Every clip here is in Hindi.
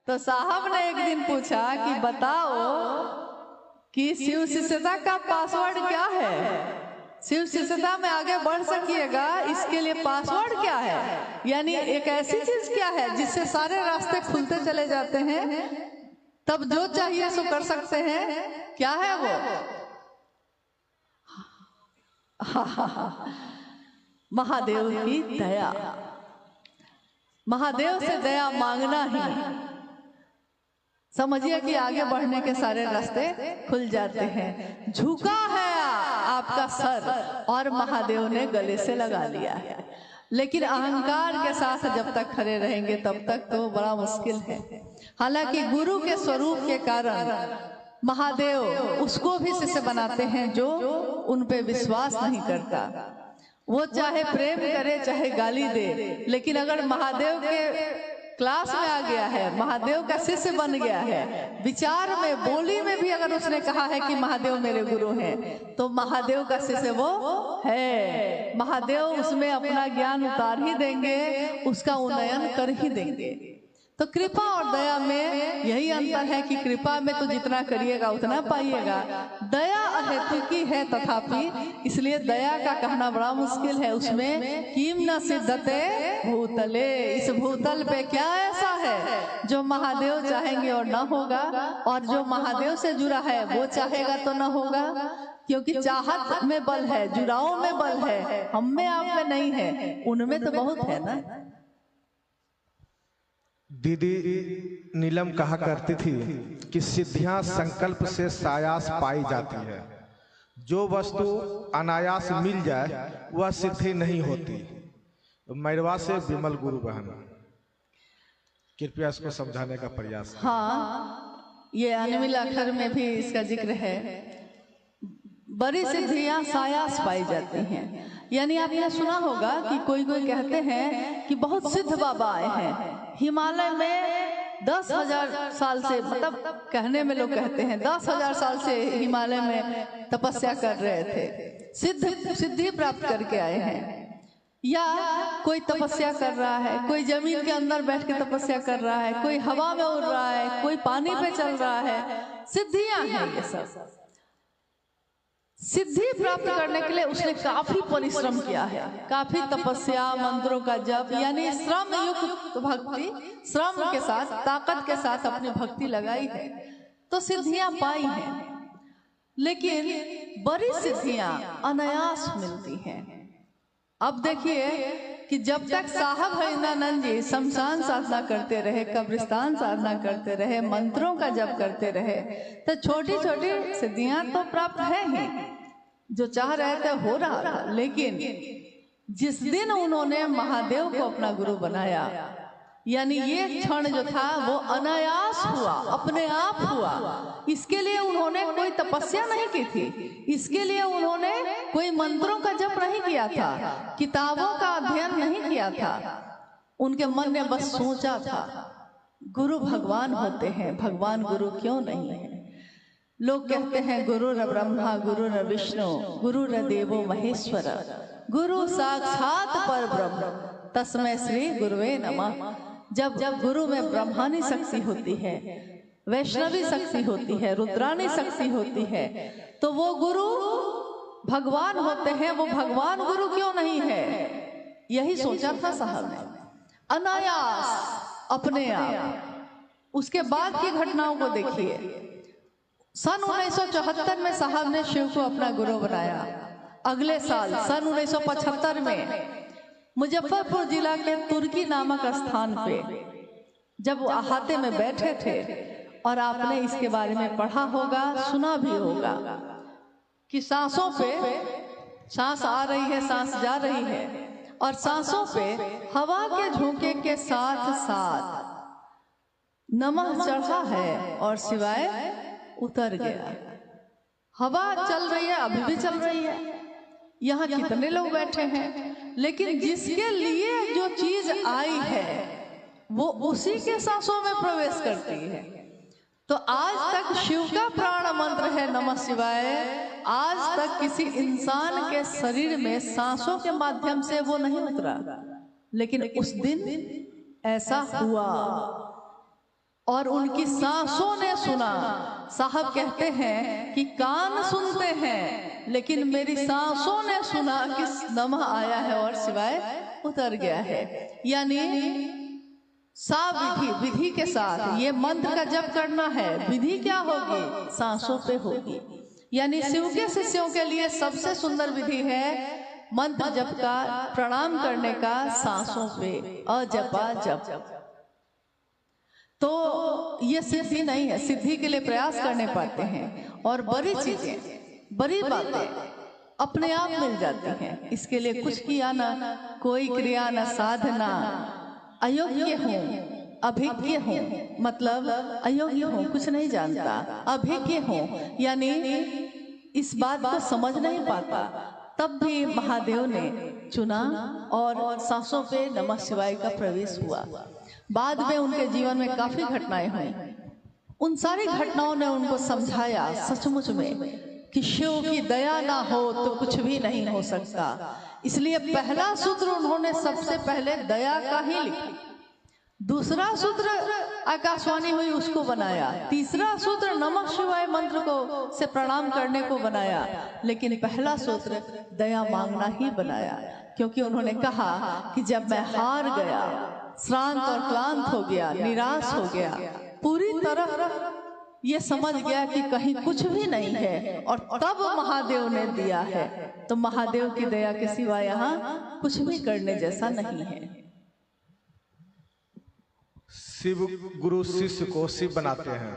तो साहब ने एक दिन पूछा कि बताओ कि शिव शिष्यता का पासवर्ड क्या है, शिव शिष्यता में आगे बढ़ सकिएगा इसके लिए पासवर्ड क्या है, यानी एक ऐसी चीज क्या है जिससे सारे रास्ते खुलते चले जाते हैं, तब जो चाहिए सो कर सकते हैं, क्या है वो? महादेव की दया। महादेव से दया मांगना ही समझिए कि आगे बढ़ने के सारे रास्ते खुल जाते हैं। झुका है आपका सर और महादेव ने गले से लगा लिया है, लेकिन अहंकार के साथ जब तक खड़े रहेंगे तब तक तो बड़ा मुश्किल है। हालांकि गुरु के स्वरूप के कारण महादेव उसको भी शिष्य बनाते हैं जो उन पे विश्वास नहीं करता। वो चाहे प्रेम करे चाहे गाली दे, लेकिन अगर महादेव के क्लास में आ गया है, महादेव का शिष्य बन गया है, विचार में बोली में भी अगर उसने कहा है कि महादेव मेरे गुरु हैं, तो महादेव का शिष्य वो है। महादेव उसमें अपना ज्ञान उतार ही देंगे, उसका उन्नयन कर ही देंगे। तो कृपा और दया में यही अंतर है कि कृपा में तो जितना करिएगा उतना पाइएगा, दया अहेतुकी है तथापि, इसलिए दया का कहना बड़ा मुश्किल है। उसमें किम न सिद्धते भूतले, इस भूतल पे क्या ऐसा है जो महादेव चाहेंगे और न होगा, और जो महादेव से जुड़ा है वो चाहेगा तो न होगा, क्योंकि चाहत में बल है, जुड़ाव में बल है, हम में आप में नहीं है, उनमें तो बहुत है ना। दीदी नीलम कहा करती थी कि सिद्धियां संकल्प से सायास पाई जाती है, जो वस्तु अनायास मिल जाए वह सिद्धि नहीं होती। मैरवा से विमल गुरु बहन, कृपया इसको समझाने का प्रयास। हाँ, ये अनमिल अक्षर में भी इसका जिक्र है। बड़ी सिद्धियां सायास पाई जाती हैं, यानी आपने सुना होगा कि कोई कोई कहते हैं कि बहुत सिद्ध बाबा आए हैं हिमालय में 10,000 साल से, मतलब कहने में लोग कहते हैं 10,000 साल से हिमालय में तपस्या कर रहे थे, सिद्धि प्राप्त करके आए हैं। या कोई तपस्या कर रहा है, कोई जमीन के अंदर बैठ के तपस्या कर रहा है, कोई हवा में उड़ रहा है, कोई पानी पे चल रहा है, सिद्धियां हैं ये सब। सिद्धि प्राप्त करने के लिए उसने काफी परिश्रम किया है, काफी तपस्या, मंत्रों का जप, यानी श्रम युक्त भक्ति, श्रम के साथ, ताकत के साथ अपनी भक्ति लगाई है, तो सिद्धियां पाई हैं। लेकिन बड़ी सिद्धियां अनायास मिलती हैं। अब देखिए कि जब तक साहब हरिंदानंद जी शमशान साधना करते रहे, कब्रिस्तान साधना करते रहे, मंत्रों का जप करते रहे, तो छोटी छोटी सिद्धियां तो प्राप्त है ही, जो चाह रहे थे हो रहा था। लेकिन जिस दिन उन्होंने महादेव को अपना गुरु बनाया, यानी ये क्षण जो था वो अनायास हुआ, अपने आप हुआ। इसके लिए उन्होंने कोई तपस्या नहीं की थी, इसके लिए उन्होंने कोई मंत्रों का जप नहीं किया था, किताबों का अध्ययन नहीं किया था, उनके मन ने बस सोचा था गुरु भगवान होते हैं, भगवान गुरु क्यों नहीं है। लोग कहते हैं गुरु न ब्रह्मा गुरु न विष्णु गुरु न देवो महेश्वर, गुरु साक्षात पर ब्रह्म तस्मै श्री गुरुवे नमः। जब गुरु में ब्रह्मानी शक्ति होती है, वैष्णवी शक्ति होती है, रुद्रानी शक्ति होती है, तो वो गुरु भगवान होते हैं। वो भगवान गुरु क्यों नहीं है, यही सोचा था साहब ने, अनायास अपने आप। उसके बाद की घटनाओं को देखिए। सन 1974 में साहब ने शिव को अपना गुरु बनाया। अगले साल सन 1975 में मुजफ्फरपुर जिला के तुर्की नामक स्थान पे जब वो अहाते में बैठे थे, और आपने इसके बारे में पढ़ा होगा, सुना भी होगा कि सांसों पे सांस आ रही है, सांस जा रही है, और सांसों पे हवा के झोंके के साथ साथ नमः चढ़ा है और सिवाय उतर गया। हवा चल रही है, अभी भी चल रही है, यहाँ कितने लोग बैठे हैं, लेकिन जिसके लिए जो चीज आई है वो उसी के सांसों में प्रवेश करती है। तो आज तक शिव का प्राण मंत्र है नमः शिवाय, आज तक किसी इंसान के शरीर में सांसों के माध्यम से वो नहीं उतरा, लेकिन उस दिन ऐसा हुआ। और उनकी सांसों ने सुना। साहब कहते हैं कि कान सुनते हैं लेकिन मेरी सांसों ने सुना कि नमः आया है और सिवाय उतर गया है। यानी साविधि, विधि के साथ ये मंत्र का जप करना है। विधि क्या होगी? सांसों पे होगी। यानी शिव के शिष्यों के लिए सबसे सुंदर विधि है मंत्र जप का, प्रणाम करने का सांसों पे, अजपा जप। तो ये सिद्धि नहीं है, सिद्धि के लिए प्रयास करने पाते हैं और बड़ी चीजें, बड़ी बातें अपने आप मिल जाती हैं। इसके लिए कुछ किया ना, कोई क्रिया न साधना, अयोग्य हूँ, अभिज्ञ हूँ, मतलब अयोग्य हूँ, कुछ नहीं जानता, अभिज्ञ हूँ, यानी इस बात को समझ नहीं पाता। तब भी महादेव ने चुना और सांसों पे नमः शिवाय का प्रवेश हुआ। बाद में उनके जीवन में काफी घटनाएं हुई। उन सारी घटनाओं ने उनको समझाया सचमुच में कि शिव की दया ना हो तो कुछ भी नहीं हो सकता। इसलिए पहला सूत्र उन्होंने सबसे पहले दया का ही लिखा, दूसरा सूत्र आकाशवाणी हुई उसको बनाया, तीसरा सूत्र नमः शिवाय मंत्र को से प्रणाम करने को बनाया, लेकिन पहला सूत्र दया मांगना ही बनाया। क्योंकि उन्होंने कहा कि जब मैं हार गया, श्रांत और क्लांत हो गया, निराश हो गया, पूरी तरह ये समझ गया कि कहीं कुछ भी नहीं है, और तब महादेव ने दिया है, तो महादेव की दया के सिवा यहाँ कुछ भी करने जैसा नहीं है। शिव गुरु शिष्य को शिव बनाते हैं,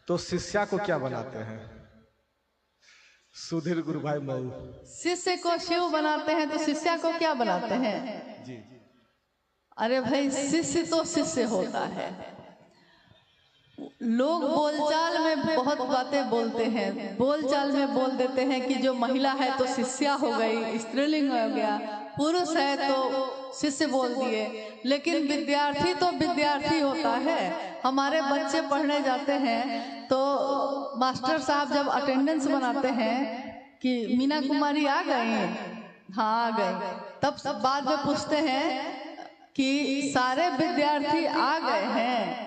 तो शिष्या को क्या बनाते हैं? सुधीर गुरु भाई मऊ। शिष्य को शिव बनाते हैं तो शिष्या को क्या बनाते हैं? जी। अरे भाई, शिष्य तो शिष्य होता है। लोग बोलचाल में बहुत बातें बोलते हैं, बोलचाल में बोल देते हैं कि जो महिला है तो शिष्या हो गई, स्त्रीलिंग हो गया, पुरुष है तो शिष्य बोल दिए, लेकिन विद्यार्थी तो विद्यार्थी होता है। हमारे बच्चे पढ़ने जाते हैं तो मास्टर साहब जब अटेंडेंस बनाते हैं कि मीना कुमारी आ गई, हाँ आ गई, तब बाद में पूछते हैं कि सारे विद्यार्थी आ गए हैं,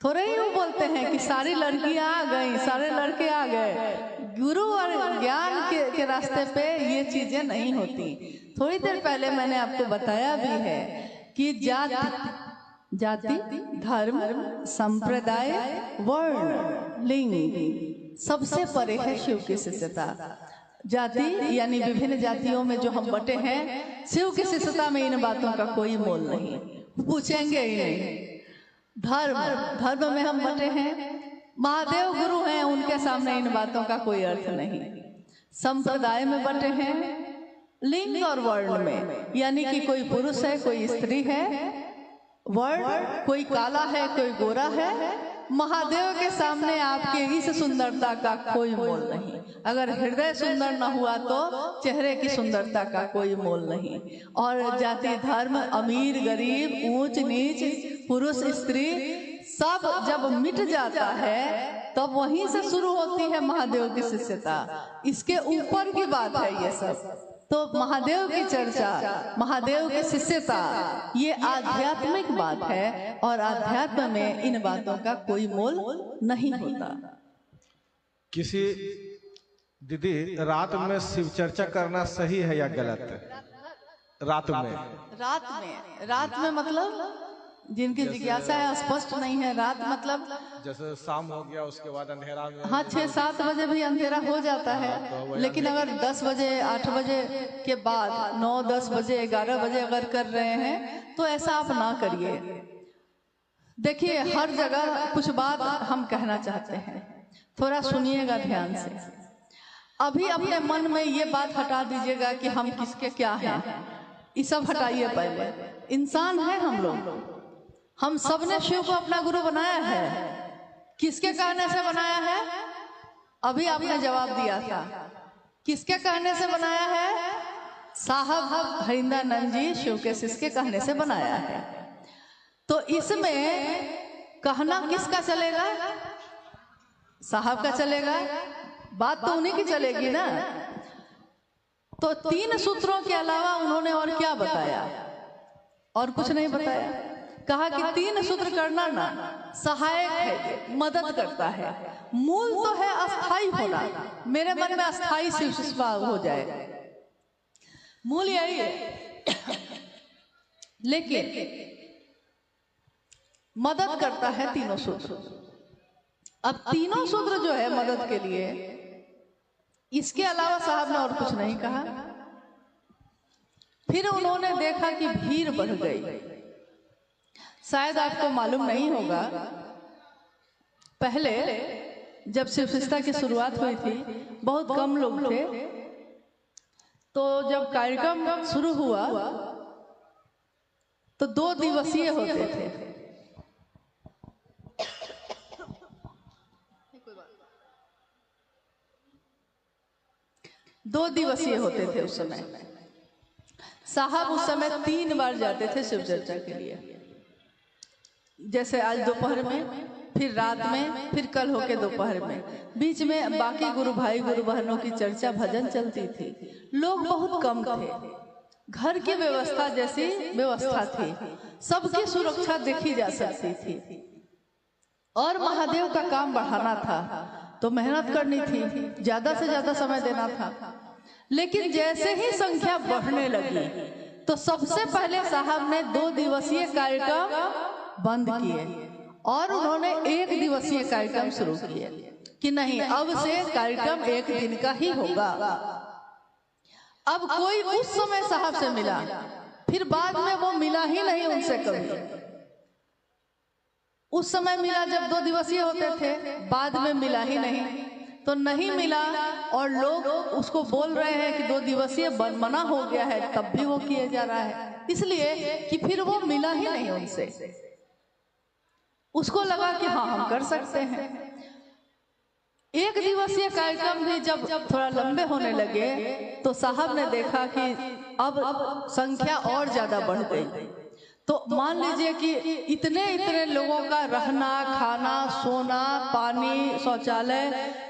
थोड़े ही वो बोलते हैं कि सारी लड़कियां आ गई, सारे लड़के आ गए। गुरु और ज्ञान के रास्ते पे ये चीजें नहीं होती। थोड़ी देर पहले मैंने आपको बताया भी है कि जाति, धर्म, संप्रदाय, वर्ण, लिंग सबसे परे है शिव की शिष्यता। जाति यानी विभिन्न जातियों में जो हम बटे हैं, शिव की शिष्यता में इन बातों का कोई मोल नहीं, पूछेंगे ही नहीं। धर्म में हम बटे हैं, महादेव गुरु हैं, उनके सामने इन बातों का कोई अर्थ नहीं। संप्रदाय में बटे हैं, लिंग और वर्ण में, यानी कि कोई पुरुष है, कोई स्त्री है, वर्ण कोई काला है, कोई गोरा है, महादेव के सामने आपके इस सुंदरता का कोई मोल नहीं। अगर हृदय सुंदर न हुआ तो चेहरे की सुंदरता का कोई मोल नहीं। और जाति, धर्म, अमीर, गरीब, ऊंच नीच, पुरुष स्त्री सब जब मिट जाता है तब वहीं से शुरू होती है महादेव की शिष्यता। इसके ऊपर की बात है ये सब। तो महादेव की चर्चा, महादेव की शिष्यता, ये आध्यात्मिक बात है और आध्यात्म में इन बातों का कोई मोल नहीं होता। किसी दीदी, रात में शिव चर्चा करना सही है या गलत है? रात में मतलब जिनकी जिज्ञासा है स्पष्ट नहीं है। रात मतलब जैसे शाम हो गया उसके बाद अंधेरा में, हाँ 6-7 बजे भी अंधेरा हो जाता है, लेकिन अगर 10 बजे 8 बजे के बाद 9-10 बजे 11 बजे अगर कर रहे हैं तो ऐसा आप ना करिए। देखिए, हर जगह कुछ बात हम कहना चाहते हैं, थोड़ा सुनिएगा ध्यान से। अभी अपने मन में ये बात हटा दीजिएगा कि हम किसके क्या हैं, ये सब हटाइए। पहले इंसान है हम लोग, हम सब ने शिव को अपना गुरु बनाया है। किसके कहने से बनाया है? अभी आपने जवाब दिया था। किसके कहने से बनाया है? साहब हरिंद्रानंद जी शिव के शिष्य के कहने से बनाया है। तो इसमें कहना किसका चलेगा? साहब का चलेगा, बात तो उन्हीं की चलेगी ना। तो 3 सूत्रों के अलावा उन्होंने और क्या बताया? और कुछ नहीं बताया। कहा कि 3 सूत्र करना ना सहायक है, मदद करता है। मूल तो है अस्थाई होना, मेरे मन में अस्थाई शिव हो जाए, मूल यही है। लेकिन मदद करता है तीनों सूत्र। अब तीनों सूत्र जो है मदद के लिए, इसके अलावा साहब ने और कुछ नहीं कहा। फिर उन्होंने देखा कि भीड़ बढ़ गई। शायद आपको मालूम नहीं होगा, पहले जब शिवशिष्टा की शुरुआत हुई थी बहुत कम लोग थे, तो जब कार्यक्रम शुरू हुआ तो 2 दिवसीय होते थे। 2 दिवसीय होते थे उस समय। साहब उस समय 3 बार जाते थे शिव चर्चा के लिए, जैसे आज दोपहर में, फिर रात में, फिर कल होके दोपहर में। बीच में बाकी गुरु भाई गुरु बहनों की चर्चा भजन चलती थी। लोग बहुत कम थे, घर की व्यवस्था जैसी व्यवस्था थी, सबकी सुरक्षा देखी जा सकती थी। और महादेव का काम बढ़ाना था तो मेहनत करनी थी, ज्यादा से ज्यादा समय देना था। लेकिन जैसे ही संख्या बढ़ने लगी तो सबसे पहले साहब ने 2 दिवसीय कार्यक्रम बंद किए और उन्होंने 1 दिवसीय कार्यक्रम शुरू किए कि नहीं, अब से कार्यक्रम 1 दिन का ही होगा। अब कोई उस समय साहब से मिला, फिर बाद में वो मिला ही नहीं उनसे कभी। उस समय मिला जब 2 दिवसीय होते थे, बाद में मिला ही नहीं, तो नहीं मिला। और लोग उसको बोल रहे हैं कि 2 दिवसीय मना हो गया है, तब भी वो किए जा रहा है, इसलिए कि फिर वो मिला ही नहीं उनसे। उसको लगा कि हाँ हम कर सकते हैं। 1 दिवसीय कार्यक्रम भी जब थोड़ा लंबे होने लगे तो साहब ने देखा कि अब संख्या और ज्यादा बढ़ गई। तो मान लीजिए कि इतने लोगों का रहना, खाना, सोना, पानी, शौचालय,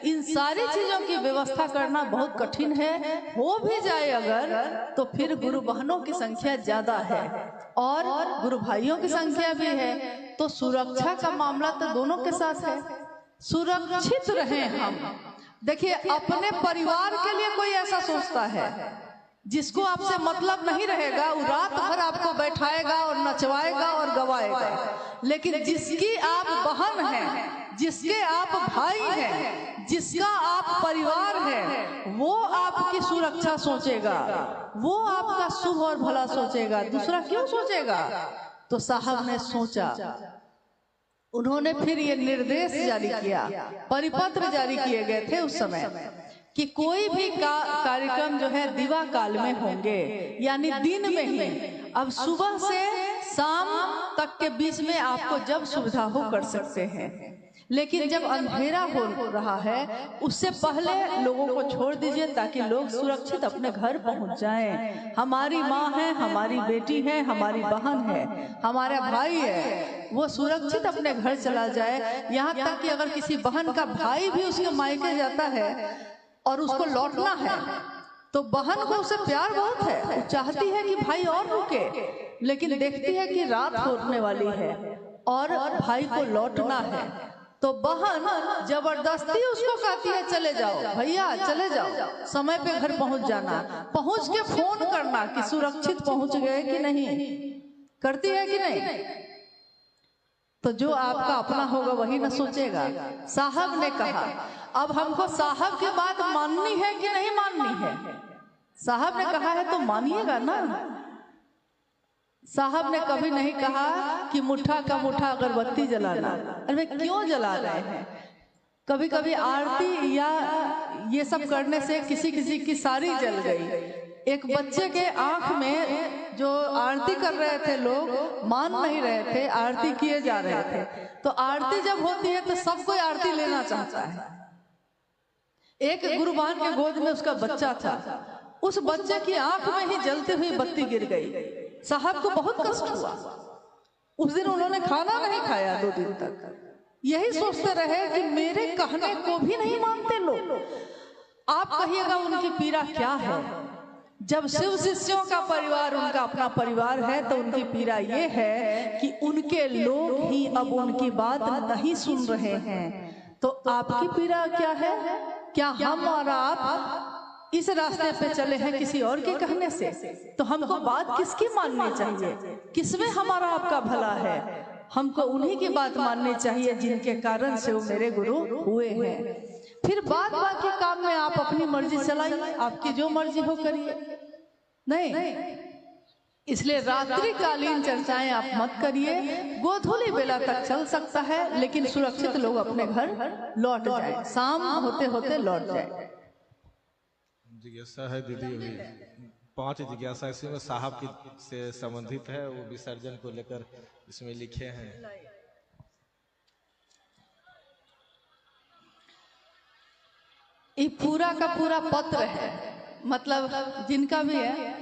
इन सारी चीजों की व्यवस्था करना बहुत कठिन है। हो भी जाए अगर तो फिर गुरु बहनों की संख्या ज्यादा है और गुरु भाइयों की संख्या भी है, तो सुरक्षा का मामला तो दोनों के साथ है। सुरक्षित रहें हम। देखिए, अपने परिवार के लिए कोई ऐसा सोचता है, जिसको आपसे मतलब नहीं रहेगा वो रात भर आपको बैठाएगा और नचवाएगा और गवाएगा। लेकिन जिसकी आप बहन हैं, जिसके आप भाई हैं, जिसका आप परिवार है, वो आपकी सुरक्षा सोचेगा, वो आपका शुभ और भला सोचेगा, दूसरा क्यों सोचेगा। तो साहब ने सोचा, उन्होंने फिर ये निर्देश जारी किया, परिपत्र जारी किए गए थे उस समय कि कोई भी कार्यक्रम जो है दिवा काल में होंगे, यानी दिन में ही। अब सुबह से शाम तक के बीच में आपको जब सुविधा हो कर सकते हैं, लेकिन जब अंधेरा हो रहा है उससे पहले लोगों को छोड़ दीजिए ताकि लोग सुरक्षित अपने घर पहुंच जाएं। हमारी माँ है, हमारी बेटी है, हमारी बहन है, हमारा भाई है, वो सुरक्षित अपने घर चला जाए। यहाँ तक कि अगर किसी बहन का भाई भी उसके मायके जाता है और उसको लौटना है तो बहन को उससे प्यार बहुत है, वो चाहती है कि भाई और रुके, लेकिन देखती है कि रात होने वाली है और भाई को लौटना है, तो बहन जबरदस्ती उसको कहती है चले जाओ भैया, चले जाओ, समय पे घर पहुंच जाना, पहुंच के फोन करना कि सुरक्षित पहुंच गए कि नहीं, करती है कि नहीं। तो जो आपका अपना होगा वही न सोचेगा। साहब ने कहा अब हमको साहब की बात माननी है कि नहीं माननी है। साहब ने कहा है तो मानिएगा ना। साहब ने कभी नहीं कहा कि मुट्ठा का मुट्ठा अगरबत्ती जलाना। अरे क्यों जला रहे हैं? कभी कभी आरती या ये सब करने से किसी किसी की सारी जल गई। एक बच्चे के आंख में जो आरती कर रहे थे लोग मान नहीं रहे थे, आरती किए जा रहे थे। तो आरती जब होती है तो सब कोई आरती लेना चाहता है। एक गुरुबान के गोद में उसका बच्चा था, उस बच्चे की आंख में ही जलती हुई बत्ती गिर गई। साहब को बहुत कष्ट हुआ। उस दिन उन्होंने खाना नहीं खाया 2 दिन तक। यही सोचते रहे कि मेरे कहने को भी नहीं मानते लोग। आप कहिएगा उनकी पीड़ा क्या है। जब शिव शिष्यों का परिवार उनका अपना परिवार है तो उनकी पीड़ा ये है कि उनके लोग ही अब उनकी बात नहीं सुन रहे हैं। तो आपकी पीड़ा क्या है? क्या हम और आप इस रास्ते पे चले हैं किसी और के कहने से? तो हमको बात किसकी माननी चाहिए? किसमें हमारा आपका भला है? हमको उन्हीं की बात माननी चाहिए जिनके कारण से वो मेरे गुरु हुए हैं। फिर बाद बाकी काम में आप अपनी मर्जी चलाइए, आपकी जो मर्जी हो करिए। नहीं, इसलिए रात्रिकालीन चर्चाएं आप मत करिए। गोधूली बेला तक चल सकता है, लेकिन सुरक्षित लोग अपने घर लौट जाए, शाम होते होते लौट जाए। जिज्ञासा है दीदी, अभी 5 जिज्ञासा इसमें साहब की से संबंधित है, वो विसर्जन को लेकर इसमें लिखे हैं। ये पूरा का पूरा पत्र है, मतलब जिनका भी है,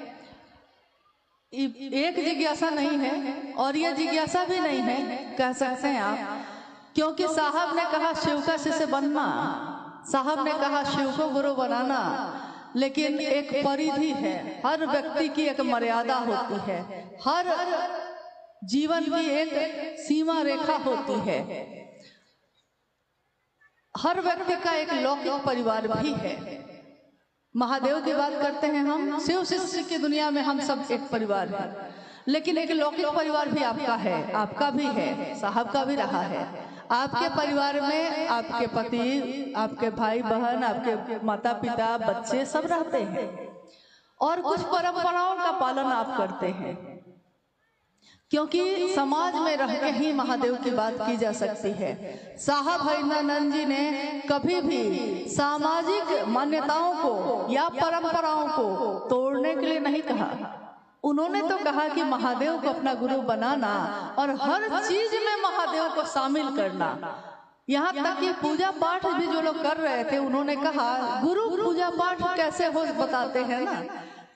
एक जिज्ञासा नहीं है और यह जिज्ञासा भी नहीं है कह सकते हैं आप, क्योंकि साहब ने कहा शिव का शिष्य बनना, साहब ने कहा शिव को गुरु बनाना, लेकिन एक परिधि है, हर व्यक्ति की एक मर्यादा होती है, हर जीवन की एक सीमा रेखा होती है, हर व्यक्ति का एक लौकिक परिवार भी है। महादेव की बात करते हैं हम, शिव शिष्य की दुनिया में हम सब एक परिवार है, लेकिन एक लौकिक परिवार भी आपका है, आपका भी है, साहब का भी रहा है। आपके परिवार में आपके पति, आपके भाई बहन, आपके माता पिता, बच्चे सब रहते हैं और कुछ परंपराओं का पालन आप करते हैं, क्योंकि समाज में रह के ही महादेव की बात की जा सकती है। साहब हरिनानंद जी ने कभी भी सामाजिक मान्यताओं को या परंपराओं को तोड़ने के लिए नहीं कहा। उन्होंने तो कहा कि महादेव को अपना गुरु बनाना और हर चीज में महादेव को शामिल करना। यहाँ तक कि पूजा पाठ भी जो लोग कर रहे थे, उन्होंने कहा गुरु पूजा पाठ कैसे हो बताते हैं ना,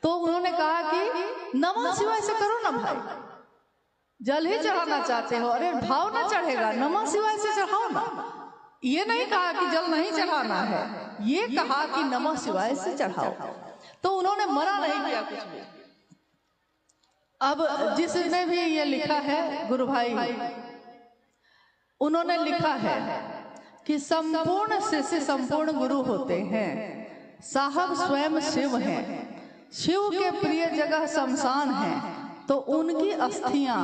तो उन्होंने कहा कि नमः शिवाय से करो ना भाई, जल ही चढ़ाना चाहते हो, अरे भाव ना चढ़ेगा, नमः शिवाय से चढ़ाओ ना। ये नहीं कहा कि जल नहीं चढ़ाना है, ये कहा कि नमः शिवाय से चढ़ाओ, तो उन्होंने मना नहीं किया कुछ भी। अब जिसने भी ये लिखा है गुरु भाई, उन्होंने लिखा है कि संपूर्ण शिष्य संपूर्ण गुरु होते हैं, साहब स्वयं शिव हैं, शिव के प्रिय जगह शमशान है, तो उनकी अस्थियां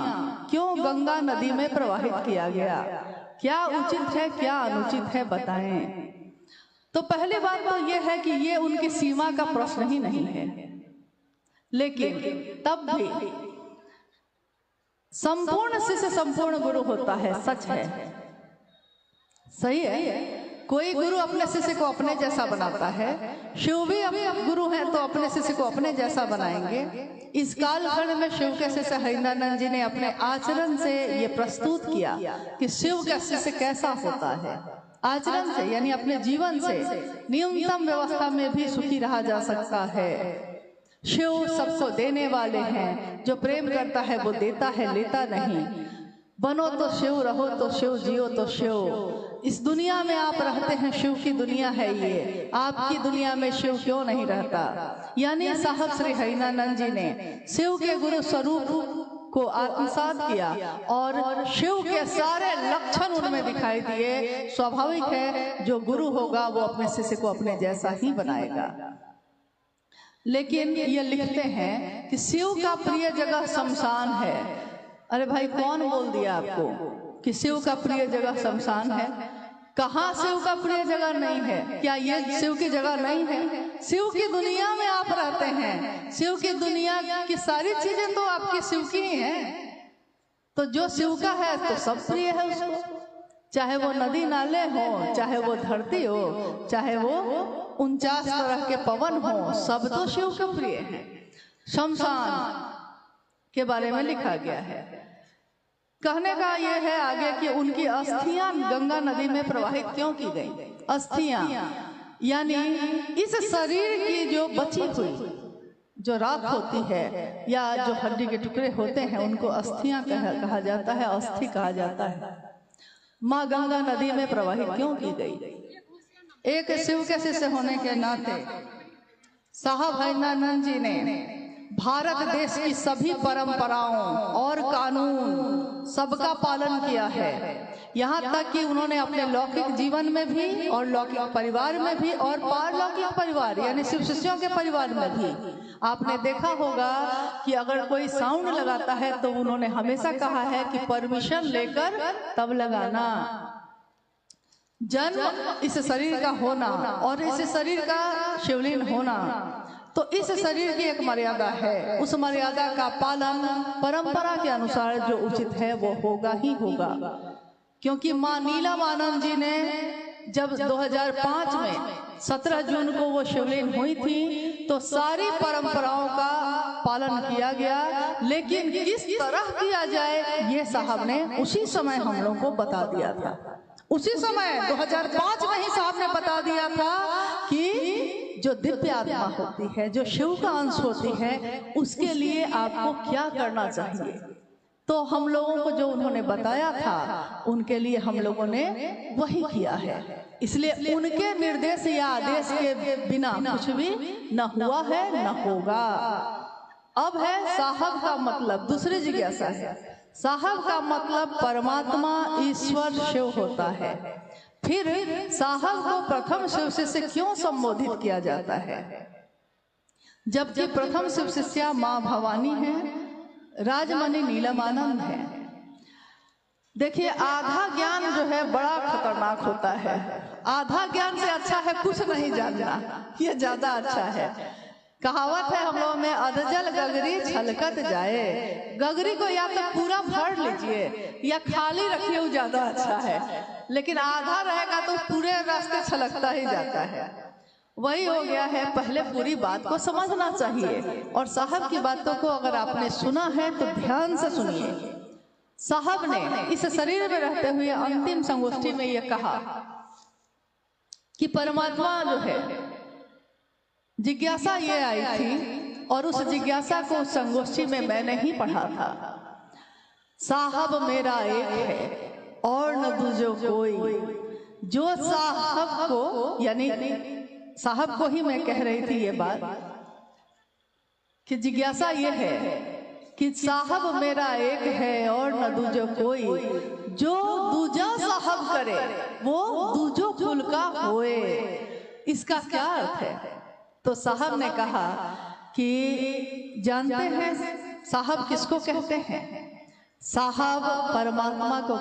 क्यों गंगा नदी में प्रवाहित किया गया? क्या उचित है, क्या अनुचित है, बताएं। तो पहली बात तो यह है कि ये उनकी सीमा का प्रश्न ही नहीं है, लेकिन तब भी संपूर्ण शिष्य संपूर्ण गुरु होता है, सच है, सही है। कोई गुरु अपने शिष्य को अपने जैसा बनाता है, शिव भी अपने गुरु हैं तो अपने शिष्य को अपने जैसा बनाएंगे। इस कालखंड में शिव के शिष्य हरिनानंद जी ने अपने आचरण से ये प्रस्तुत किया कि शिव का शिष्य कैसा होता है। आचरण से यानी अपने जीवन से न्यूनतम व्यवस्था में भी सुखी रहा जा सकता है। शिव सबको देने वाले हैं, जो प्रेम करता है वो देता है, लेता नहीं। बनो तो शिव, रहो तो शिव, जियो तो शिव। इस दुनिया में आप रहते हैं, शिव की दुनिया है ये, आपकी दुनिया में शिव क्यों नहीं रहता? यानी साहब श्री हरिनानंद जी ने शिव के गुरु स्वरूप को आत्मसात किया और शिव के सारे लक्षण उनमें दिखाई दिए। स्वाभाविक है जो गुरु होगा वो अपने शिष्य को अपने जैसा ही बनाएगा। लेकिन ये लिखते हैं कि शिव का प्रिय जगह शमशान है। अरे भाई, कौन बोल दिया आपको कि शिव का प्रिय जगह शमशान है? कहाँ शिव का प्रिय जगह नहीं है? क्या ये शिव की जगह नहीं है? शिव की दुनिया में आप रहते हैं, शिव की दुनिया की सारी चीजें तो आपकी शिव की ही हैं। तो जो शिव का है तो सब प्रिय है उसको, चाहे वो नदी नाले हो, चाहे वो धरती हो, चाहे वो 49 तरह के पवन हो, सब तो शिव के प्रिय है। शमशान के बारे में लिखा गया है। कहने का यह है आगे कि उनकी अस्थियां गंगा नदी में प्रवाहित क्यों की गई? अस्थियां यानी इस शरीर की जो बची हुई जो राख होती है या जो हड्डी के टुकड़े होते हैं, उनको अस्थियां कहा जाता है, अस्थि कहा जाता है। माँ गंगा नदी में प्रवाहित क्यों की गई? एक शिव के शिष्य होने के नाते साहब हरिनानंद जी ने भारत देश की सभी परंपराओं और कानून सबका पालन किया है। यहाँ तक कि उन्होंने अपने लौकिक जीवन में भी और लौकिक परिवार में भी और पारलौकिक परिवार यानी शिव शिष्यों के परिवार में भी आपने देखा होगा कि अगर कोई साउंड लगाता है तो उन्होंने हमेशा कहा है कि परमिशन लेकर तब लगाना। जन्म इस शरीर का होना और इस शरीर का शिवलिंग होना, तो इस शरीर की एक मर्यादा है। उस मर्यादा का पालन परंपरा के अनुसार जो उचित है वो होगा ही होगा। क्योंकि माँ नीलम जी ने जब 2005 में 17 जून को वो शिवलिंग हुई थी तो सारी परंपराओं का पालन किया गया, लेकिन किस तरह किया जाए ये साहब ने उसी समय हम लोग को बता दिया था। उसी समय 2005 में ही साहब ने बता दिया था कि जो दिव्य आत्मा होती है, जो शिव का अंश होती है, उसके लिए आपको क्या करना चाहिए। तो हम लोगों को जो उन्होंने बताया था उनके लिए हम लोगों ने वही किया है। इसलिए उनके निर्देश या आदेश के बिना कुछ भी न हुआ है न होगा। अब है साहब का मतलब, दूसरी जिज्ञासा है। साहब का मतलब परमात्मा ईश्वर शिव होता है। फिर साहब को प्रथम शिव शिष्य क्यों संबोधित किया जाता है, जबकि प्रथम शिव शिष्या माँ भवानी है, राजमणि नीलमानंद है। देखिए, आधा ज्ञान जो है बड़ा खतरनाक होता है। आधा ज्ञान से अच्छा है कुछ नहीं जानना, ये ज्यादा अच्छा है। कहावत है हम लोगों में, अधजल गगरी छलकत जाए। गगरी को या तो पूरा भर लीजिए या खाली रखिए, वो ज्यादा अच्छा है। लेकिन आधा रहेगा तो पूरे रास्ते छलकता ही जाता है। वही हो गया है, पहले पूरी बात को समझना चाहिए। और साहब की बातों को अगर आपने सुना है तो ध्यान से सुनिए। साहब ने इस शरीर में रहते हुए अंतिम संगोष्ठी में यह कहा कि परमात्मा जो है, जिज्ञासा ये आई थी और उस जिज्ञासा को संगोष्ठी में मैंने ही पढ़ा था। साहब मेरा एक है और न दूजो कोई। जो साहब को, यानी साहब को ही मैं कह रही थी ये बात कि जिज्ञासा ये है कि साहब मेरा एक है और न दूजो कोई। जो दूजा साहब करे वो दूजो कुल का होए। इसका क्या अर्थ है? तो साहब ने कहा कि जानते हैं साहब किसको कहते हैं? साहब परमात्मा को